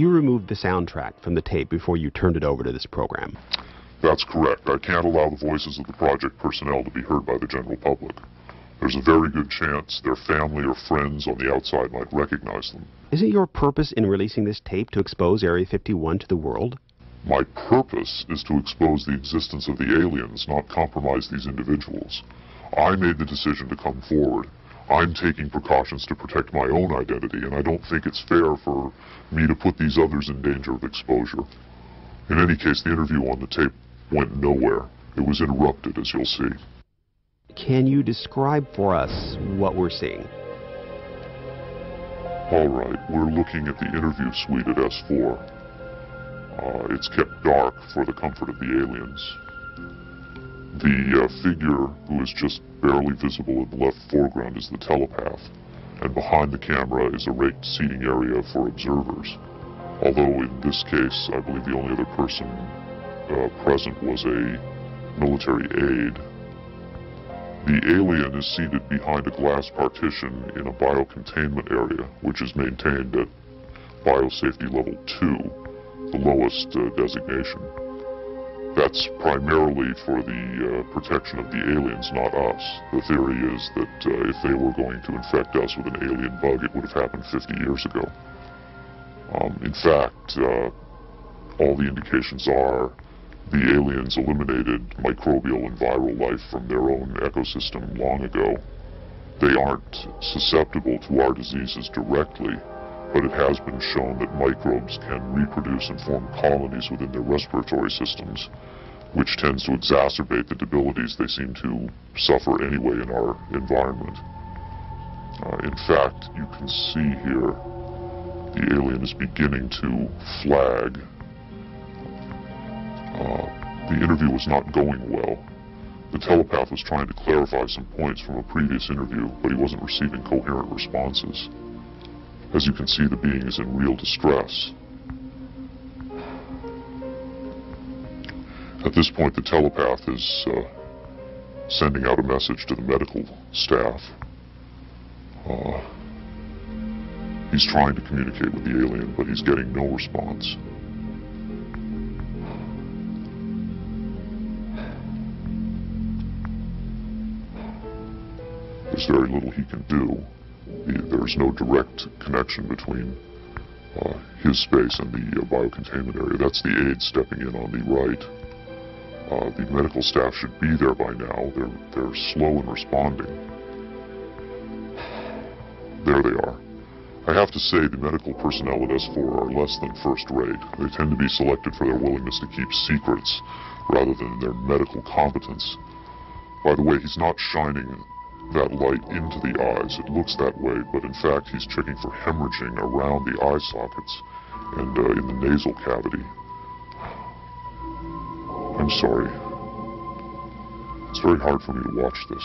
You removed the soundtrack from the tape before you turned it over to this program. That's correct. I can't allow the voices of the project personnel to be heard by the general public. There's a very good chance their family or friends on the outside might recognize them. Isn't your purpose in releasing this tape to expose Area 51 to the world? My purpose is to expose the existence of the aliens, not compromise these individuals. I made the decision to come forward. I'm taking precautions to protect my own identity, and I don't think it's fair for me to put these others in danger of exposure. In any case, the interview on the tape went nowhere. It was interrupted, as you'll see. Can you describe for us what we're seeing? All right, we're looking at the interview suite at S4. It's kept dark for the comfort of the aliens. The figure who is just barely visible in the left foreground is the telepath, and behind the camera is a raked seating area for observers. Although in this case, I believe the only other person present was a military aide. The alien is seated behind a glass partition in a biocontainment area, which is maintained at Biosafety Level 2, the lowest designation. That's primarily for the protection of the aliens, not us. The theory is that if they were going to infect us with an alien bug, it would have happened 50 years ago. In fact, all the indications are the aliens eliminated microbial and viral life from their own ecosystem long ago. They aren't susceptible to our diseases directly, but it has been shown that microbes can reproduce and form colonies within their respiratory systems, which tends to exacerbate the debilities they seem to suffer anyway in our environment. In fact, you can see here the alien is beginning to flag. The interview was not going well. The telepath was trying to clarify some points from a previous interview, but he wasn't receiving coherent responses. As you can see, the being is in real distress. At this point, the telepath is sending out a message to the medical staff. He's trying to communicate with the alien, but he's getting no response. There's very little he can do. There's no direct connection between his space and the biocontainment area. That's the aide stepping in on the right. The medical staff should be there by now. They're slow in responding. There they are. I have to say the medical personnel at S4 are less than first rate. They tend to be selected for their willingness to keep secrets rather than their medical competence. By the way, he's not shining that light into the eyes. It looks that way, but in fact he's checking for hemorrhaging around the eye sockets and in the nasal cavity. I'm sorry. It's very hard for me to watch this.